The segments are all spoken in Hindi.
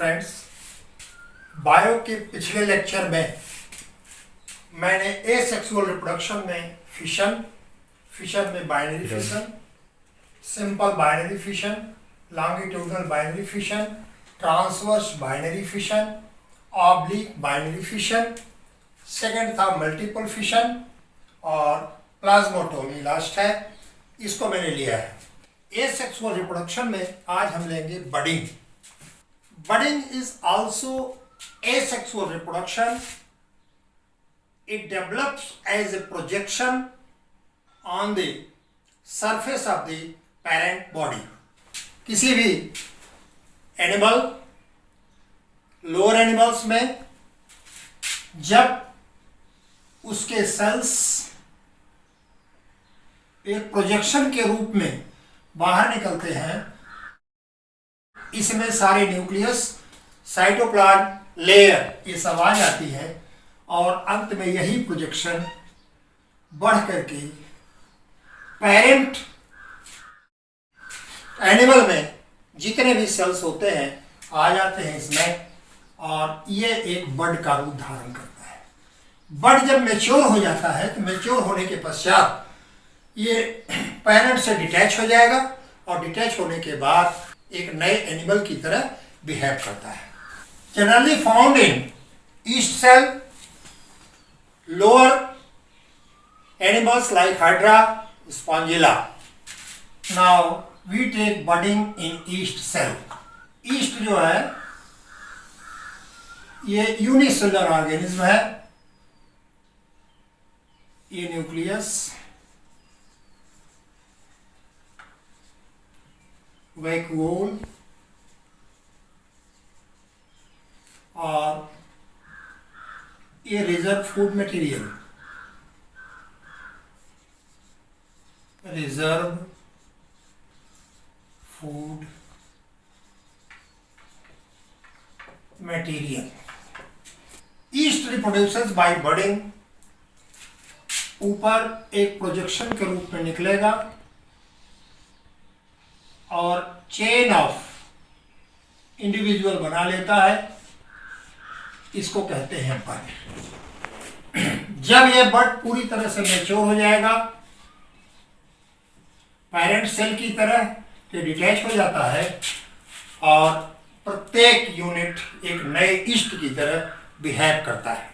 फ्रेंड्स, बायो के पिछले लेक्चर में मैंने एसेक्सुअल रिप्रोडक्शन में फिशन में binary fission, simple binary fission, longitudinal binary fission, transverse binary fission, oblique binary fission, second था मल्टीपल फिशन और प्लाज्मोटोमी लास्ट है। इसको मैंने लिया है। एसेक्सुअल रिप्रोडक्शन में आज हम लेंगे budding. Budding is also asexual reproduction. It develops as a projection on the surface of the parent body. किसी भी एनिमल, लोअर एनिमल्स में जब उसके सेल्स एक प्रोजेक्शन के रूप में बाहर निकलते हैं, इसमें सारे न्यूक्लियस, साइटोप्लाज्म, लेयर ये सब आ जाती है और अंत में यही प्रोजेक्शन बढ़ करके पेरेंट एनिमल में जितने भी सेल्स होते हैं आ जाते हैं इसमें और ये एक बड का रूप धारण करता है। बड जब मैच्योर हो जाता है तो मैच्योर होने के पश्चात ये पेरेंट से डिटैच हो जाएगा और डिटैच होने के बाद एक नए एनिमल की तरह बिहेव करता है। Generally found in yeast cell, lower animals like hydra, spongilla. Now we take budding in yeast cell. Yeast जो है ये यूनिसेलुलर ऑर्गेनिज्म है। ये न्यूक्लियस, वैक्यूल और ये reserve food material, reserve food material. Yeast reproduces by budding. ऊपर एक प्रोजेक्शन के रूप में निकलेगा और चेन ऑफ इंडिविजुअल बना लेता है। इसको कहते हैं बड। जब यह बड पूरी तरह से मैच्योर हो जाएगा, पेरेंट सेल की तरह ये डिटैच हो जाता है और प्रत्येक यूनिट एक नए ईस्ट की तरह बिहेव करता है।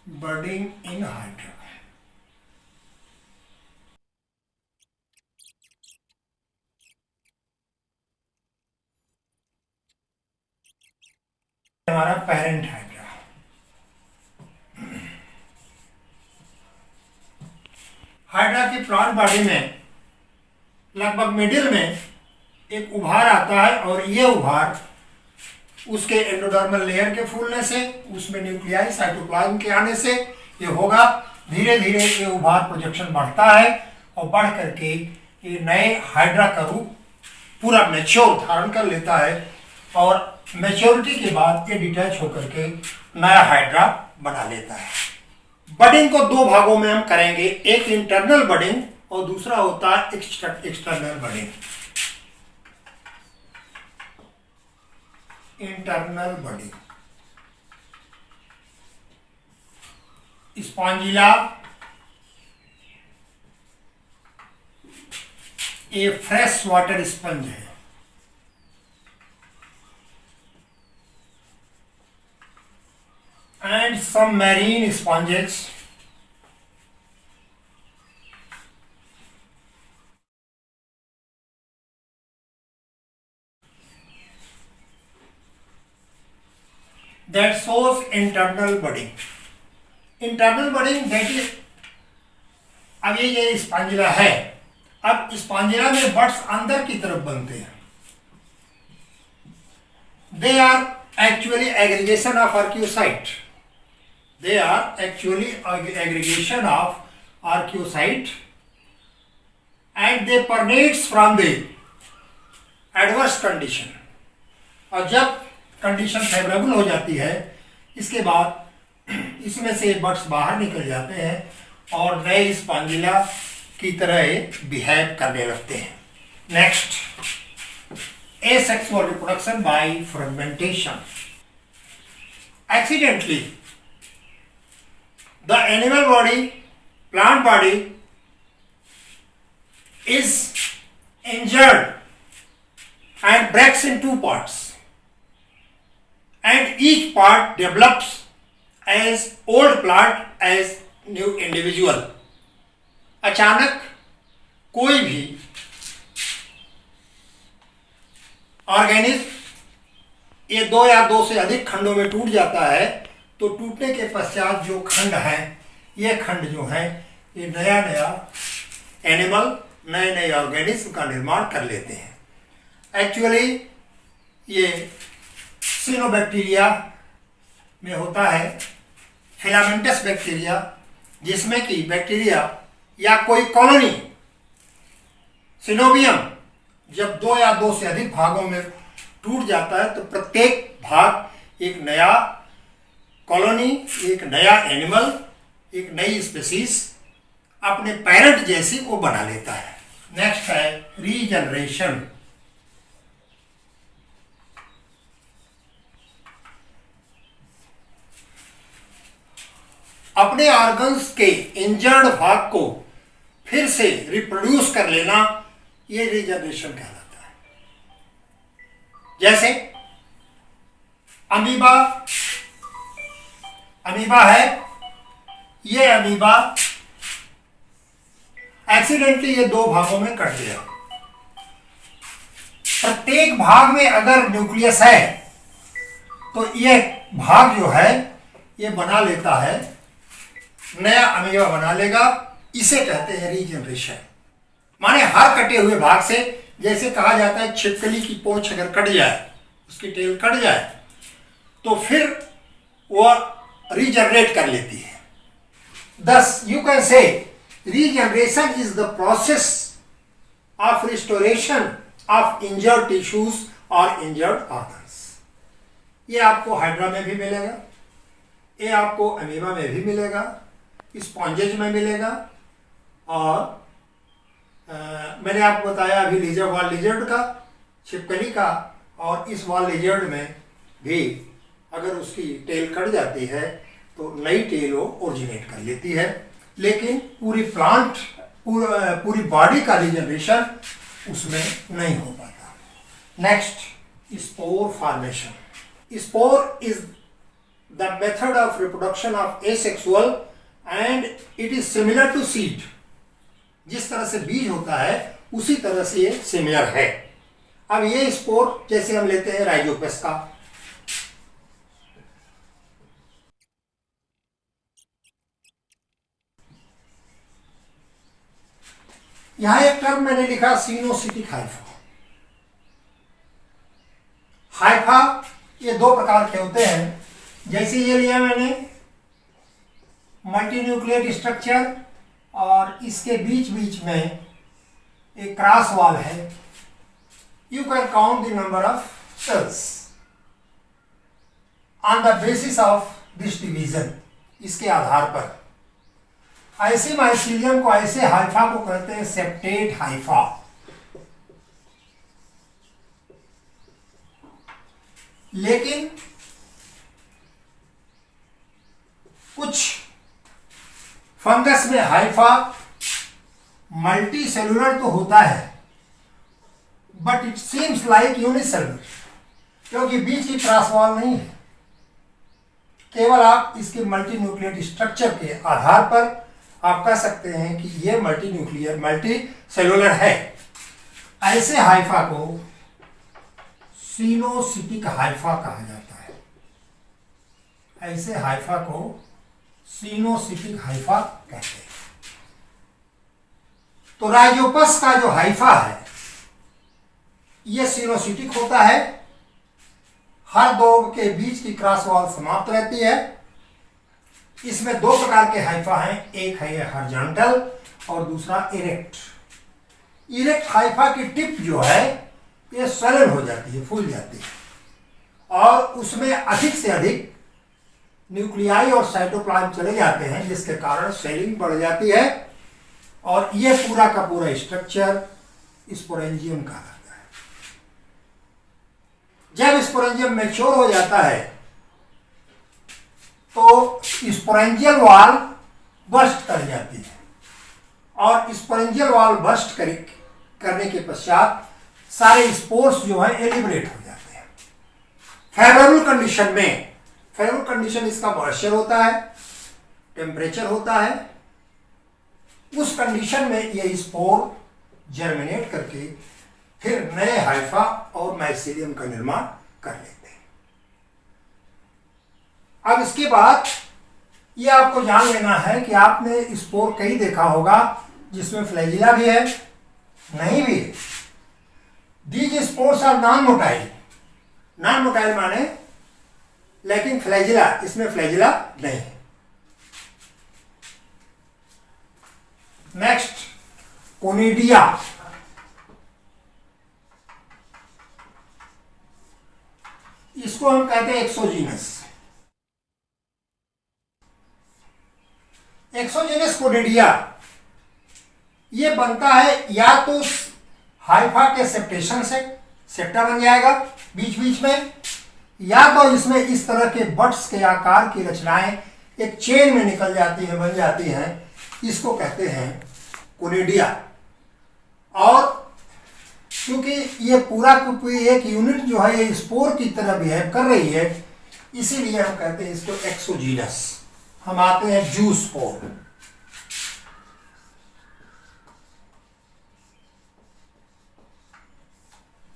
Budding in hydra. हमारा पेरेंट हाइड्रा। हाइड्रा की प्लांट बॉडी में लगभग मिडिल में एक उभार आता है और ये उभार उसके एंडोडर्मल लेयर के फूलने से, उसमें न्यूक्लियाई, साइटोप्लाज्म के आने से ये होगा। धीरे धीरे ये उभार प्रोजेक्शन बढ़ता है और बढ़ करके ये नए हाइड्रा का रूप पूरा मैच्योर धारण कर लेता है और मैच्योरिटी के बाद ये डिटैच होकर के नया हाइड्रा बना लेता है। बडिंग को दो भागों में हम करेंगे, एक इंटरनल बडिंग और दूसरा होता है external budding. Internal budding, Spongilla ये फ्रेश वाटर स्पंज है। And some marine sponges, that shows internal budding. Internal budding that is, अब ये स्पॉन्जिला है। अब स्पॉन्जिला में बड्स अंदर की तरफ बनते हैं। They are actually aggregation of archaeocyte. They are actually aggregation of archaeocyte and they permeates from the adverse condition. और जब कंडीशन फेवरेबल हो जाती है, इसके बाद इसमें से बड्स बाहर निकल जाते हैं और नए स्पॉन्जिला की तरह बिहेव करने लगते हैं। Next, asexual reproduction by fragmentation. Accidentally, the animal body, plant body is injured and breaks in two parts, and each part develops as old plant as new individual. अचानक कोई भी ऑर्गेनिज्म ये दो या दो से अधिक खंडों में टूट जाता है, तो टूटने के पश्चात जो खंड है, ये खंड जो है, ये नया नया एनिमल, नए नए ऑर्गेनिज्म का निर्माण कर लेते हैं। एक्चुअली ये सिनोबैक्टीरिया में होता है, फिलामेंटस बैक्टीरिया, जिसमें कि बैक्टीरिया या कोई कॉलोनी, सिनोबियम, जब दो या दो से अधिक भागों में टूट जाता है तो प्रत्येक भाग एक नया कॉलोनी, एक नया एनिमल, एक नई स्पीसीज अपने पेरेंट जैसी वो बना लेता है। नेक्स्ट है रीजनरेशन। अपने ऑर्गन्स के इंजर्ड भाग को फिर से रिप्रोड्यूस कर लेना, ये रीजनरेशन कहलाता है। जैसे अमीबा है, ये अमीबा एक्सीडेंटली ये दो भागों में कट गया। प्रत्येक भाग में अगर न्यूक्लियस है तो ये भाग जो है ये बना लेता है, नया अमीबा बना लेगा, इसे कहते हैं रीजनरेशन। माने हर कटे हुए भाग से, जैसे कहा जाता है छिपकली की पूंछ अगर कट जाए, उसकी टेल कट जाए, तो फिर वह रीजनरेट कर लेती है। Thus, you can say regeneration is the process of restoration of injured tissues or injured organs. ये आपको हाइड्रा में भी मिलेगा, ये आपको अमीबा में भी मिलेगा, स्पॉन्जेज में मिलेगा, और मैंने आपको बताया अभी लिजर्ड, वॉल लिजर्ड का, छिपकली का, और इस वॉल लिजर्ड में भी अगर उसकी टेल कट जाती है तो नई टेल वो ओरिजिनेट कर लेती है। लेकिन पूरी प्लांट, पूरी बॉडी का रीजनरेशन उसमें नहीं हो पाता। Next, spore formation. Spore is the method of reproduction of asexual and it is similar to seed. जिस तरह से बीज होता है उसी तरह से ये सिमिलर है। अब ये स्पोर जैसे हम लेते हैं राइजोपस का, यहां एक टर्म मैंने लिखा सिनोसिटिक हाइफा। हाइफा ये दो प्रकार के होते हैं। जैसे ये लिया मैंने मल्टीन्यूक्लिएट स्ट्रक्चर, और इसके बीच बीच में एक क्रॉस वॉल है। You can count the number of cells on the basis of this division. इसके आधार पर ऐसे माइसीलियम को, ऐसे हाइफा को कहते हैं सेप्टेट हाइफा। लेकिन कुछ फंगस में हाइफा मल्टी सेलुलर तो होता है, but it seems like unicellular, क्योंकि बीच की क्रॉस वॉल नहीं है। केवल आप इसके मल्टी न्यूक्लियर स्ट्रक्चर के आधार पर आप कह सकते हैं कि यह मल्टी सेलुलर है। ऐसे हाइफा को सिनोसिटिक हाइफा कहा जाता है। ऐसे हाइफा को सिनोसिटिक हाइफा कहते हैं। तो राइजोपस का जो हाइफा है यह सिनोसिटिक होता है। हर दो के बीच की क्रॉस वॉल समाप्त रहती है। इसमें दो प्रकार के हाइफा हैं, एक है हॉरिजॉन्टल और दूसरा इरेक्ट। इरेक्ट हाइफा की टिप जो है ये स्वैलन हो जाती है, फूल जाती है, और उसमें अधिक से अधिक न्यूक्लियाई और साइटोप्लाज्म चले जाते हैं, जिसके कारण स्वेलिंग बढ़ जाती है, और ये पूरा का पूरा स्ट्रक्चर स्पोरेंजियम कहलाता है। जब स्पोरेंजियम मैच्योर हो जाता है तो स्पोरेंजियल वॉल बस्ट कर जाती है और स्पोरेंजियल वॉल बस्ट करने के पश्चात सारे स्पोर्स जो है एलिमिनेट हो जाते हैं। फेवरेबल कंडीशन में, फेवरेबल कंडीशन इसका मॉइस्चर होता है, टेम्परेचर होता है, उस कंडीशन में ये स्पोर जर्मिनेट करके फिर नए हाइफा और माइसेलियम का निर्माण कर लेते हैं। अब इसके बाद ये आपको जान लेना है कि आपने स्पोर कहीं देखा होगा जिसमें फ्लैजिला भी है, नहीं भी है। These spores are non motile, non motile माने लेकिन फ्लैजिला, इसमें फ्लैजिला नहीं है। नेक्स्ट कोनिडिया, इसको हम कहते हैं एक्सोजीनस। एक्सोजीनस कोनिडिया ये बनता है या तो हाइफा के सेप्टेशन से, सेप्टा बन जाएगा बीच बीच में, या तो इसमें इस तरह के बट्स के आकार की रचनाएं एक चेन में निकल जाती हैं, बन जाती हैं, इसको कहते हैं कोनिडिया। और क्योंकि ये पूरा एक यूनिट जो है ये स्पोर की तरह बिहेव कर रही है, इसीलिए हम कहते हैं इसको एक्सोजीनस। हम आते हैं जू स्पोर।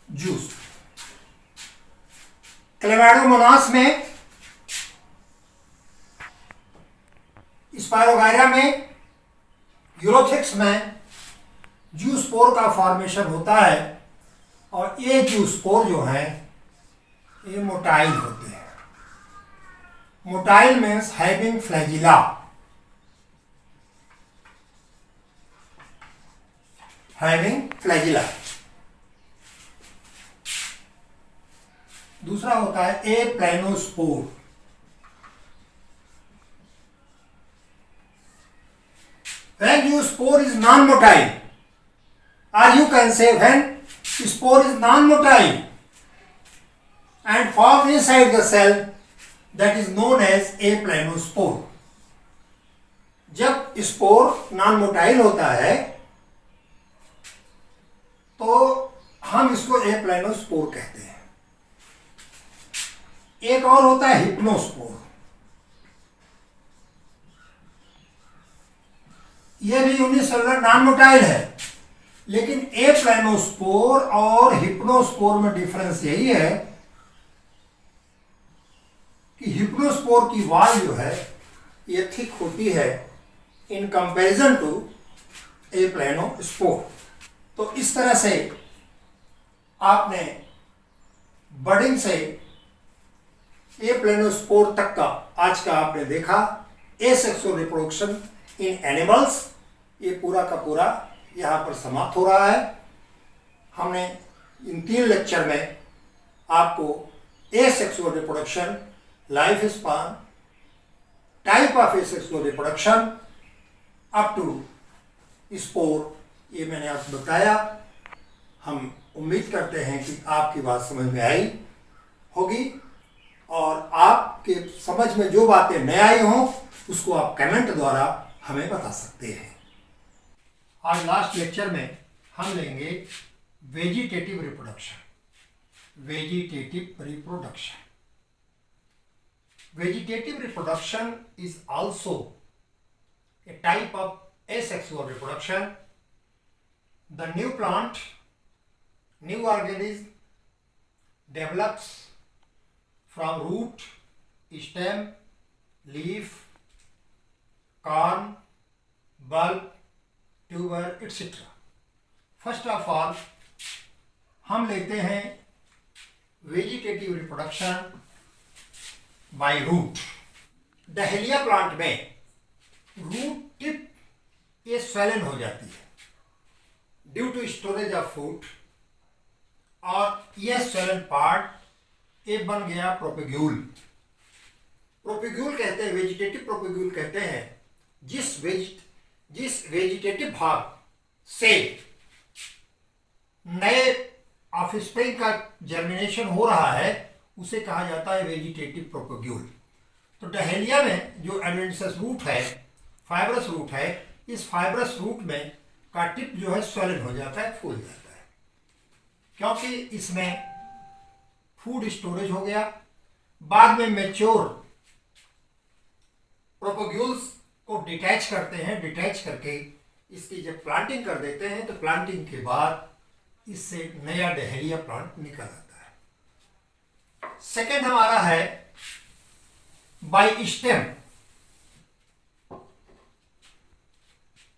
जूस क्लेमाइडोमोनास में, स्पायरोगायरा में, यूरोथिक्स में जूस्पोर का फॉर्मेशन होता है और ये जूस्पोर जो है ये मोटाइल होते हैं। Motile means having flagella, having flagella. दूसरा होता है ए प्लेनोस्पोर। When your spore is non-motile, or you can say when spore is non-motile and formed inside the cell, that is known as aplanospore. जब स्पोर नॉन मोटाइल होता है तो हम इसको एप्लानोस्पोर कहते हैं। एक और होता है हिप्नोस्पोर, यह भी यूनिसेलुलर नॉन मोटाइल है, लेकिन एप्लानोस्पोर और हिप्नोस्पोर में डिफरेंस यही है कि हिप्नोस्पोर की वॉल जो है ये थिक होती है इन कंपैरिजन टू एप्लानोस्पोर। तो इस तरह से आपने बडिंग से एप्लानोस्पोर तक का आज का आपने देखा एसेक्सुअल रिप्रोडक्शन इन एनिमल्स, ये पूरा का पूरा यहाँ पर समाप्त हो रहा है। हमने इन 3 लेक्चर में आपको asexual reproduction, life span, type of asexual reproduction up to spore, ये मैंने आपको बताया। हम उम्मीद करते हैं कि आपकी बात समझ में आई होगी और आपके समझ में जो बातें न आई हों उसको आप कमेंट द्वारा हमें बता सकते हैं। आज लास्ट लेक्चर में हम लेंगे vegetative reproduction. Vegetative reproduction, vegetative reproduction is also a type of asexual reproduction. The new plant, new organism develops from root, stem, leaf, corn, bulb, tuber, etc. First of all, हम लेते हैं vegetative reproduction by root. Dahlia plant में रूट टिप ये स्वेलन हो जाती है due to storage of food, और यह स्वेलन पार्ट ये बन गया प्रोपेग्यूल। प्रोपेग्यूल कहते हैं, वेजिटेटिव प्रोपेग्यूल कहते हैं जिस वेजिटेटिव भाग से नए ऑफस्प्रिंग का जर्मिनेशन हो रहा है उसे कहा जाता है वेजिटेटिव प्रोपेग्यूल। तो डहेलिया में जो एडवेंटिसस रूट है, फाइब्रस रूट है, इस फाइब्रस रूट में का टिप जो है स्वेलन हो जाता है, फूल जाता है, क्योंकि इसमें फूड स्टोरेज हो गया। बाद में मैच्योर प्रोपेग्यूल्स को डिटैच करते हैं, डिटैच करके इसकी जब प्लांटिंग कर देते हैं तो प्लांटिंग के बाद इससे नया डहेलिया प्लांट निकल आता है। सेकेंड हमारा है बाई स्टेम।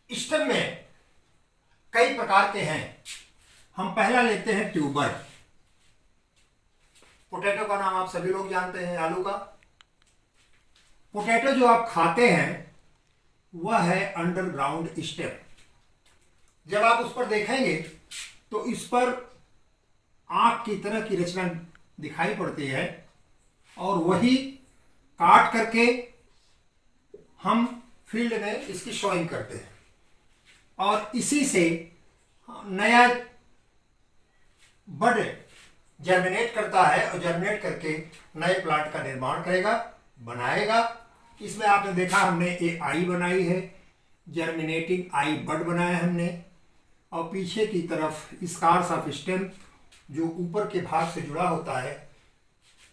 स्टेम में कई प्रकार के हैं। हम पहला लेते हैं ट्यूबर। पोटैटो का नाम आप सभी लोग जानते हैं, आलू का। पोटैटो जो आप खाते हैं वह है अंडरग्राउंड स्टेम। जब आप उस पर देखेंगे तो इस पर आंख की तरह की रचना दिखाई पड़ती है और वही काट करके हम फील्ड में इसकी शोइंग करते हैं और इसी से नया बड जर्मिनेट करता है और जर्मिनेट करके नए प्लांट का निर्माण करेगा, बनाएगा। इसमें आपने देखा हमने एक आई बनाई है, जर्मिनेटिंग आई बड बनाया हमने, और पीछे की तरफ स्कार्स ऑफ स्टेम जो ऊपर के भाग से जुड़ा होता है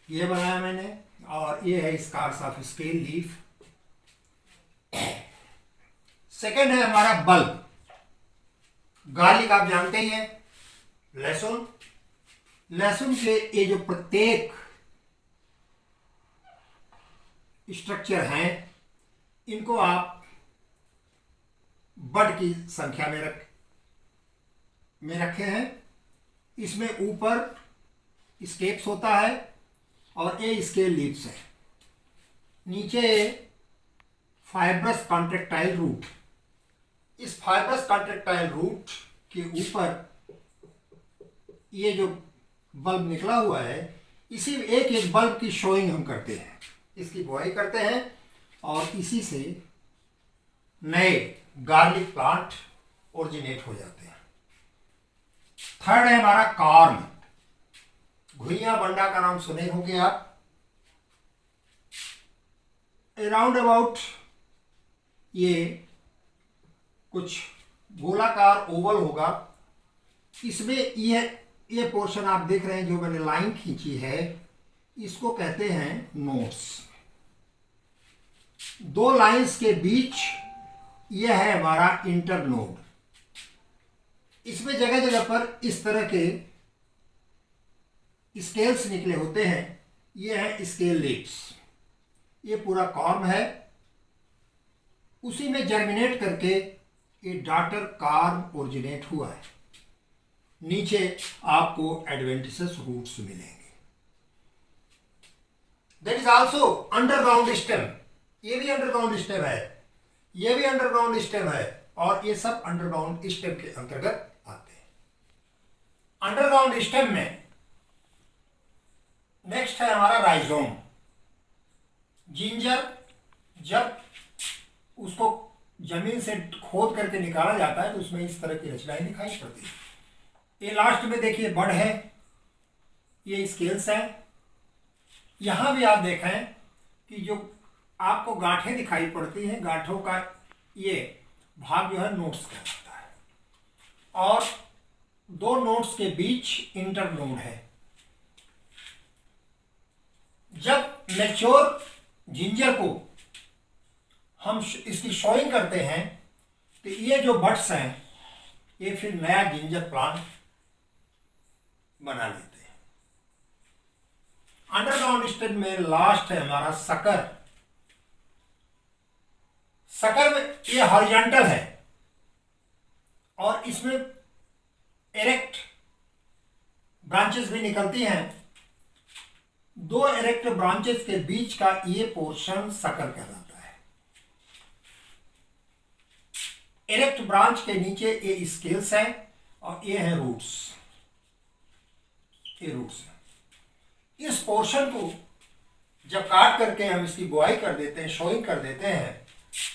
ये बनाया मैंने, और ये है scars of scale leaf. Second है हमारा बल्ब। गार्लिक आप जानते ही हैं, लहसुन। लहसुन के ये जो प्रत्येक स्ट्रक्चर हैं इनको आप बड की संख्या में रखे हैं। इसमें ऊपर स्केप्स होता है और ये स्केल लीव्स है, नीचे फाइब्रस कॉन्ट्रेक्टाइल रूट। इस फाइब्रस कॉन्ट्रेक्टाइल रूट के ऊपर ये जो बल्ब निकला हुआ है, इसी एक एक बल्ब की शोइंग हम करते हैं, इसकी बुआई करते हैं और इसी से नए गार्लिक प्लांट ओरिजिनेट हो जाते हैं। थर्ड है हमारा कॉर्न। घुइयां बंडा का नाम सुने होंगे आप। अराउंड अबाउट ये कुछ गोलाकार ओवल होगा। इसमें ये पोर्शन आप देख रहे हैं जो मैंने लाइन खींची है, इसको कहते हैं नोड्स। दो लाइंस के बीच यह है हमारा इंटरनोड। इसमें जगह जगह पर इस तरह के स्केल्स निकले होते हैं, ये है स्केल लीव्स। ये पूरा कॉर्म है, उसी में जर्मिनेट करके ये डॉटर कॉर्म ओरिजिनेट हुआ है। नीचे आपको एडवेंटिसस रूट्स मिलेंगे। That is also underground stem. ये भी अंडरग्राउंड स्टेम है, ये भी अंडरग्राउंड स्टेम है, और ये सब अंडरग्राउंड स्टेम के अंतर्गत आते हैं। अंडरग्राउंड स्टेम में नेक्स्ट है हमारा राइजोम। जिंजर जब उसको जमीन से खोद करके निकाला जाता है तो उसमें इस तरह की रचनाएं दिखाई पड़ती है। ये लास्ट में देखिए बड है, ये स्केल्स है। यहां भी आप देखें कि जो आपको गांठें दिखाई पड़ती हैं, गांठों का ये भाग जो है नोड्स कहलाता है, और दो नोड्स के बीच इंटरनोड है। जब मैच्योर जिंजर को हम इसकी शोइंग करते हैं तो ये जो बड्स हैं ये फिर नया जिंजर प्लांट बना लेते हैं। अंडरग्राउंड स्टेज में लास्ट है हमारा सकर। सकर में ये हॉरिजॉन्टल है और इसमें एरेक्ट ब्रांचेस भी निकलती हैं। दो एरेक्ट ब्रांचेस के बीच का ये पोर्शन सकर कहलाता है। एरेक्ट ब्रांच के नीचे ये स्केल्स हैं और ये है रूट्स। ये रूट्स हैं। इस पोर्शन को जब काट करके हम इसकी बुआई कर देते हैं, शोइंग कर देते हैं,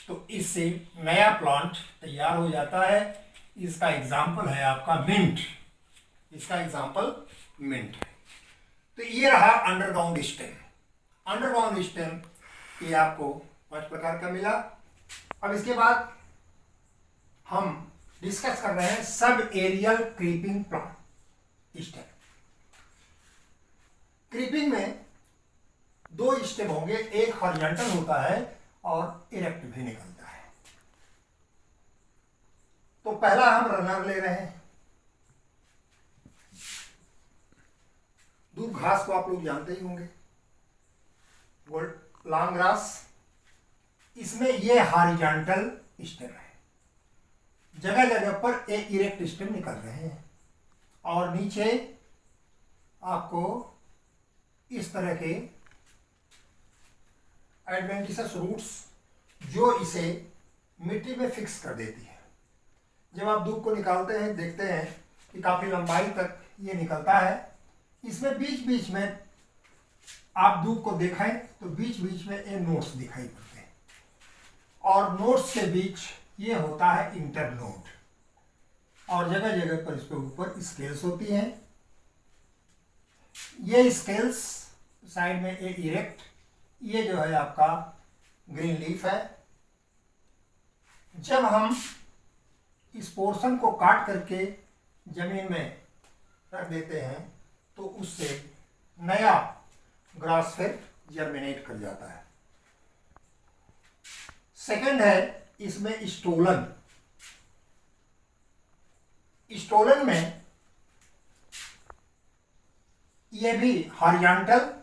तो इससे नया प्लांट तैयार हो जाता है। इसका एग्जाम्पल है आपका मिंट। इसका एग्जाम्पल मिंट है। तो ये रहा अंडरग्राउंड स्टेम। अंडरग्राउंड स्टेम ये आपको 5 प्रकार का मिला। अब इसके बाद हम डिस्कस कर रहे हैं सब aerial creeping plant stem. Creeping में 2 स्टेम होंगे, एक हॉरिजॉन्टल होता है और इरेक्ट भी निकलता है। तो पहला हम रनर ले रहे हैं। दूब घास को आप लोग जानते ही होंगे, गोल्ड लॉन्ग ग्रास। इसमें ये हॉरिजॉन्टल स्टेम है, जगह जगह पर एक इरेक्ट स्टेम निकल रहे हैं और नीचे आपको इस तरह के एडवेंटिसस रूट्स जो इसे मिट्टी में फिक्स कर देती है। जब आप दूब को निकालते हैं देखते हैं कि काफ़ी लंबाई तक ये निकलता है। इसमें बीच बीच में आप दूब को देखें तो बीच बीच में ये नोट्स दिखाई पड़ते हैं और नोट्स के बीच ये होता है इंटरनोड और जगह जगह पर इसके ऊपर स्केल्स होती हैं। ये स्केल्स साइड में ये इरेक्ट, ये जो है आपका ग्रीन लीफ है। जब हम इस पोर्शन को काट करके जमीन में रख देते हैं तो उससे नया ग्रास फिर जर्मिनेट कर जाता है। सेकंड है इसमें स्टोलन। स्टोलन में ये भी हॉरिजॉन्टल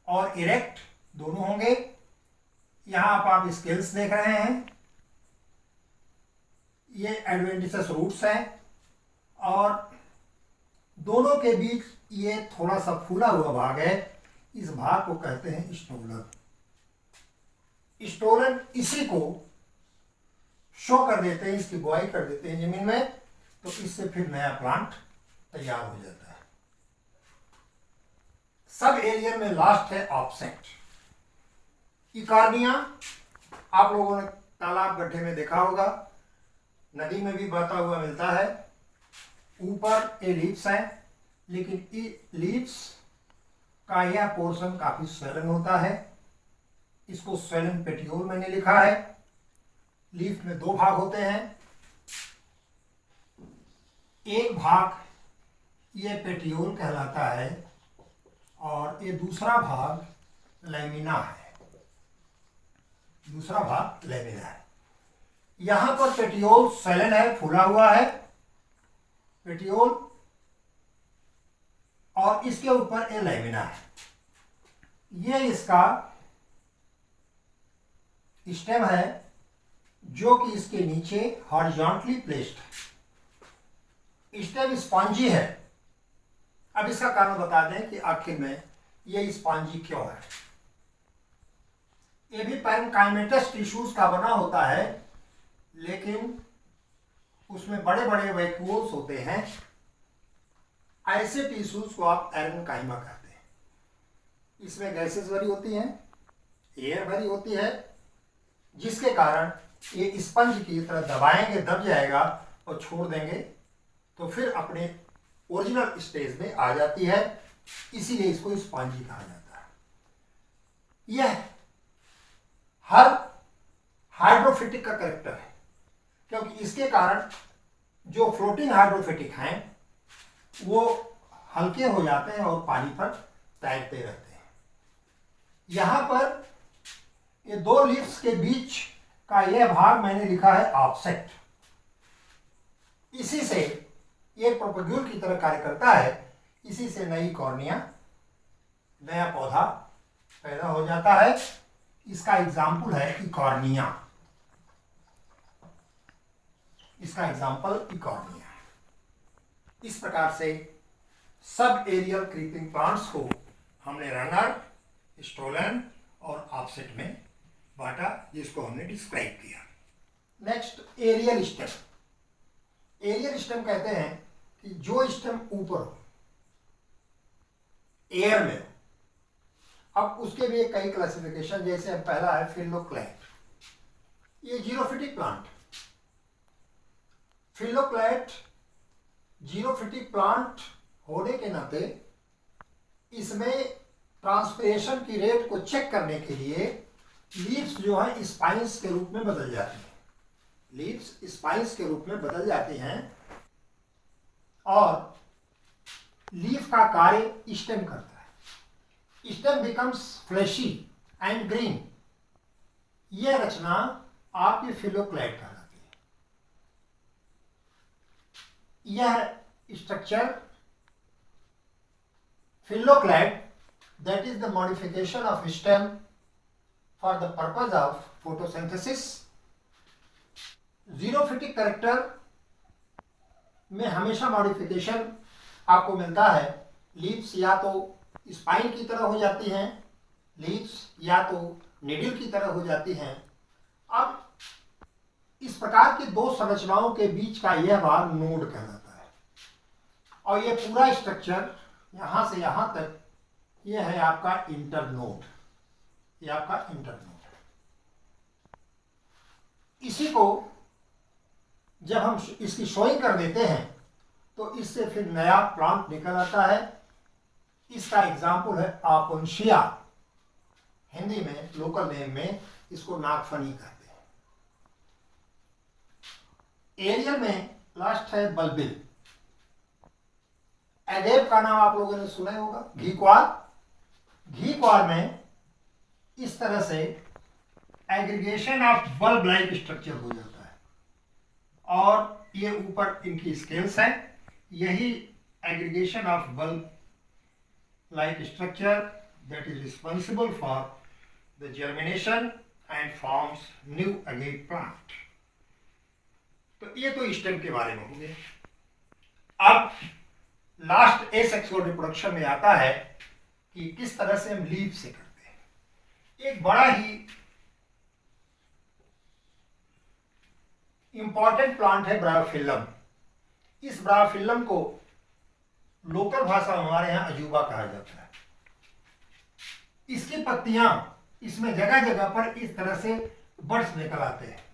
और इरेक्ट दोनों होंगे। यहां आप स्केल्स देख रहे हैं, ये एडवेंटिसस रूट्स हैं और दोनों के बीच ये थोड़ा सा फूला हुआ भाग है, इस भाग को कहते हैं स्टोलन। स्टोलन इसी को शो कर देते हैं, इसकी बुआई कर देते हैं जमीन में, तो इससे फिर नया प्लांट तैयार हो जाता है। सब एरिया में लास्ट है ऑफसेट। इकॉर्निया आप लोगों ने तालाब गड्ढे में देखा होगा, नदी में भी बहता हुआ मिलता है। ऊपर ये लीव्स हैं, लेकिन ये लीव्स का यह पोर्शन काफी स्वेलन होता है। इसको स्वेलन पेटियोल मैंने लिखा है। लीफ में 2 भाग होते हैं। एक भाग ये पेटियोल कहलाता है और ये दूसरा भाग लैमिना है। दूसरा भाग लैमिना है। यहां पर पेटियोल स्वेलन है, फूला हुआ है पेटियोल, और इसके ऊपर ये लैमिना है। ये इसका स्टेम है जो कि इसके नीचे हॉरिजॉन्टली प्लेस्ड है। स्टेम स्पॉन्जी है। अब इसका कारण बता दें कि आखिर में ये स्पॉन्जी क्यों है। ये भी पैरेन्काइमेटस टिश्यूज का बना होता है, लेकिन उसमें बड़े बड़े वैक्यूल्स होते हैं। ऐसे टिश्यूज को आप पैरेन्काइमा कहते हैं। इसमें गैसेस भरी होती हैं, एयर भरी होती है, जिसके कारण ये स्पंज की तरह दबाएंगे, दब जाएगा और छोड़ देंगे तो फिर अपने ओरिजिनल स्टेज में आ जाती है। इसीलिए इसको स्पंजी कहा जाता है। यह हर हाइड्रोफिटिक का कैरेक्टर है, क्योंकि इसके कारण जो फ्लोटिंग हाइड्रोफिटिक हैं वो हल्के हो जाते हैं और पानी पर तैरते रहते हैं। यहां पर ये 2 लीव्स के बीच का यह भाग मैंने लिखा है ऑफसेट। इसी से ये प्रोपेग्यूल की तरह कार्य करता है। इसी से नई कॉर्निया, नया पौधा पैदा हो जाता है। इसका एग्जाम्पल है इकॉर्निया। इसका एग्जाम्पल इकॉर्निया। इस प्रकार से सब एरियल क्रीपिंग प्लांट्स को हमने रनर, स्टोलन और ऑफसेट में बांटा, जिसको हमने डिस्क्राइब किया। Next aerial stem. Aerial stem कहते हैं कि जो स्टेम ऊपर हो, एयर में हो। अब उसके भी कई क्लासिफिकेशन, जैसे पहला है फिलोक्लैट। ये जीरोफिटिक प्लांट। फिलोक्लैट जीरोफिटिक प्लांट होने के नाते इसमें ट्रांसपिरेशन की रेट को चेक करने के लिए लीव्स जो है स्पाइंस के रूप में बदल जाती हैं, लीव्स स्पाइंस के रूप में बदल जाती हैं और लीफ का कार्य स्टेम करता है। Stem becomes flashy and green. यह रचना आपकी फिलोक्लैड कहलाती है। यह structure फिलोक्लैड that is the modification of stem for the purpose of photosynthesis. Xerophytic character में हमेशा मॉडिफिकेशन आपको मिलता है। लीव्स या तो स्पाइन की तरह हो जाती हैं, लीव्स या तो निडल की तरह हो जाती हैं। अब इस प्रकार की दो संरचनाओं के बीच का यह भाग नोड कहलाता है और यह पूरा स्ट्रक्चर यहां से यहां तक यह है आपका इंटरनोड, यह आपका इंटरनोड। इसी को जब हम इसकी शोइंग कर देते हैं तो इससे फिर नया प्लांट निकल आता है। इसका एग्जाम्पल है आपोन्शिया, हिंदी में लोकल नेम में इसको नागफनी कहते हैं। एरियल में लास्ट है बल्बिल। एगेव का नाम आप लोगों ने सुना होगा, घीक्वार। घीक्वार में इस तरह से aggregation of bulb like structure हो जाता है और ये ऊपर इनकी स्केल्स है। यही aggregation of bulb like structure that is responsible for the germination and forms new agave plant. तो ये तो स्टेम के बारे में हो गए। अब लास्ट एसेक्सुअल रिप्रोडक्शन में आता है कि किस तरह से हम लीव से करते हैं। एक बड़ा ही इंपॉर्टेंट प्लांट है ब्रायोफिल्लम। इस ब्रायोफिल्लम को लोकल भाषा में हमारे यहां अजूबा कहा जाता है। इसकी पत्तियां, इसमें जगह जगह पर इस तरह से बड्स निकल आते हैं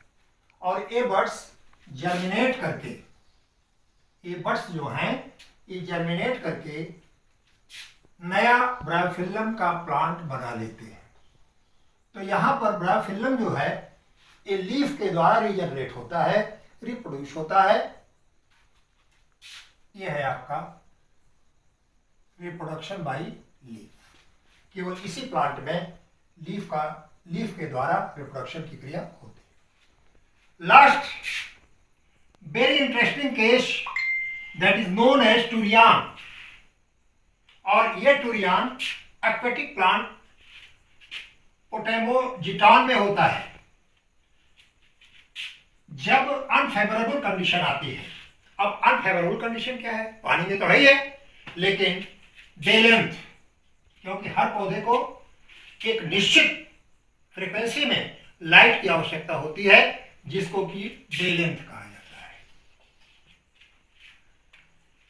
और ये बड्स जर्मिनेट करके, ये बड्स जो हैं ये जर्मिनेट करके नया ब्रायोफिल्लम का प्लांट बना लेते हैं। तो यहां पर ब्रायोफिल्लम जो है ये लीफ के द्वारा रीजनरेट होता है, रिप्रोड्यूस होता है। यह है आपका रिप्रोडक्शन बाय लीफ। केवल इसी प्लांट में लीफ के द्वारा रिप्रोडक्शन की क्रिया होती है। Last very interesting case that is known as टूरियान। और यह टूरियान एक्वेटिक प्लांट पोटेमोजिटान में होता है। जब अनफेवरेबल कंडीशन आती है, अब अनफेवरेबल कंडीशन क्या है? पानी में तो है ही है, लेकिन डे लेंथ, क्योंकि हर पौधे को एक निश्चित फ्रीक्वेंसी में लाइट की आवश्यकता होती है जिसको कि डे लेंथ कहा जाता है।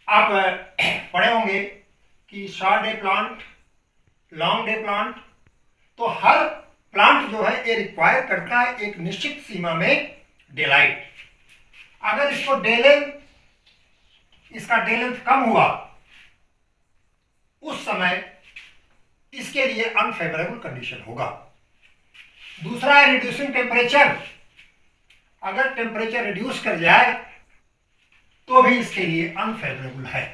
आप पढ़े होंगे कि short day plant, long day plant. तो हर प्लांट जो है ये रिक्वायर करता है एक निश्चित सीमा में डे लाइट। अगर इसको इसका डे लेंथ कम हुआ उस समय इसके लिए अनफेवरेबल कंडीशन होगा। दूसरा है रिड्यूसिंग टेम्परेचर। अगर टेम्परेचर रिड्यूस कर जाए तो भी इसके लिए अनफेवरेबल है।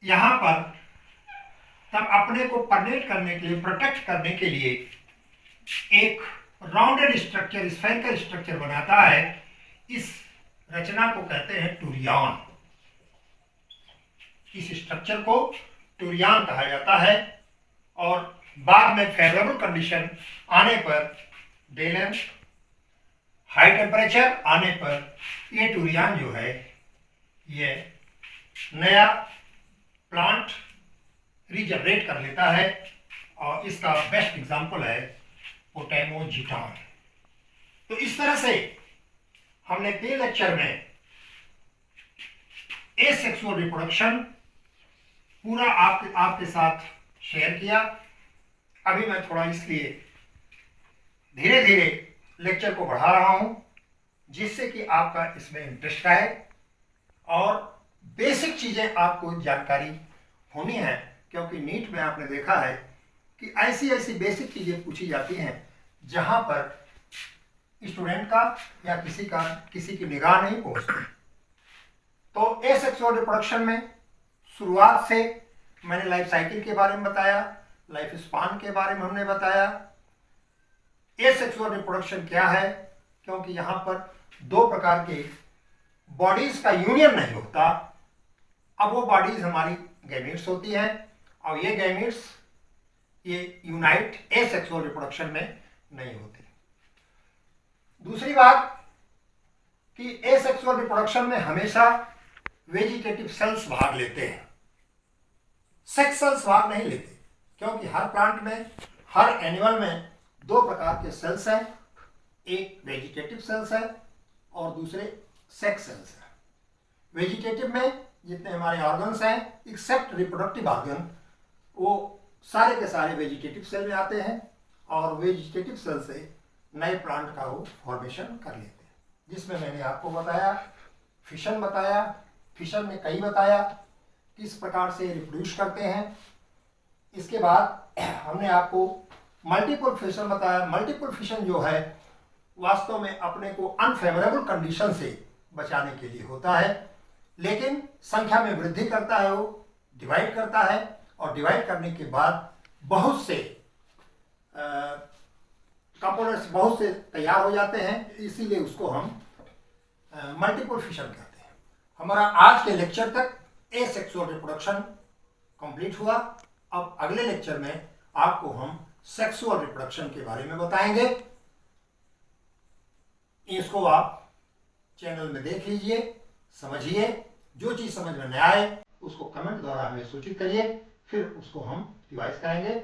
यहां पर तब अपने को परमेट करने के लिए, प्रोटेक्ट करने के लिए एक राउंडेड स्ट्रक्चर, स्फेरिकल स्ट्रक्चर बनाता है। इस रचना को कहते हैं टूरियान। इस स्ट्रक्चर को टूरियान कहा जाता है और बाद में फेवरेबल कंडीशन आने पर, डे लेंथ, हाई टेम्परेचर आने पर ये टूरियान जो है ये नया प्लांट रीजनरेट कर लेता है और इसका बेस्ट एग्जांपल है पोटेमोजिटान। तो इस तरह से हमने 3 लेक्चर में एसेक्सुअल रिप्रोडक्शन पूरा आपके साथ शेयर किया। अभी मैं थोड़ा इसलिए धीरे धीरे लेक्चर को बढ़ा रहा हूं जिससे कि आपका इसमें इंटरेस्ट आए और बेसिक चीजें आपको जानकारी होनी है, क्योंकि नीट में आपने देखा है कि ऐसी ऐसी बेसिक चीजें पूछी जाती हैं जहां पर स्टूडेंट का या किसी की निगाह नहीं पहुंचती। तो एसेक्सुअल रिप्रोडक्शन में शुरुआत से मैंने लाइफ साइकिल के बारे में बताया, लाइफ स्पान के बारे में हमने बताया। एसेक्सुअल रिप्रोडक्शन क्या है, क्योंकि यहाँ पर दो प्रकार के बॉडीज का यूनियन नहीं होता। अब वो बॉडीज हमारी गैमेट्स होती हैं और ये गैमेट्स ये यूनाइट एसेक्सुअल रिप्रोडक्शन में नहीं होती। दूसरी बात कि एसेक्सुअल रिप्रोडक्शन में हमेशा वेजिटेटिव सेल्स भाग लेते हैं, सेक्स सेल्स भाग नहीं लेते, क्योंकि हर प्लांट में, हर एनिमल में दो प्रकार के सेल्स हैं, एक वेजिटेटिव सेल्स है और दूसरे सेक्स सेल्स है। वेजिटेटिव में जितने हमारे ऑर्गन्स हैं एक्सेप्ट रिप्रोडक्टिव ऑर्गन, वो सारे के सारे वेजिटेटिव सेल में आते हैं और वेजिटेटिव सेल से नए प्लांट का वो फॉर्मेशन कर लेते हैं, जिसमें मैंने आपको बताया फिशन बताया, फिशन में कई बताया किस प्रकार से रिप्रोड्यूस करते हैं। इसके बाद हमने आपको मल्टीपल फिशन बताया। मल्टीपल फिशन जो है वास्तव में अपने को अनफेवरेबल कंडीशन से बचाने के लिए होता है, लेकिन संख्या में वृद्धि करता है, वो डिवाइड करता है और डिवाइड करने के बाद बहुत से कंपोनेंट्स बहुत से तैयार हो जाते हैं, इसीलिए उसको हम मल्टीपल फिशन कहते हैं। हमारा आज के लेक्चर तक एसेक्सुअल रिप्रोडक्शन कंप्लीट हुआ। अब अगले लेक्चर में आपको हम सेक्सुअल रिप्रोडक्शन के बारे में बताएंगे। इसको आप चैनल में देख लीजिए, समझिए, जो चीज समझ में न आए उसको कमेंट द्वारा हमें सूचित करिए, फिर उसको हम रिवाइज करेंगे।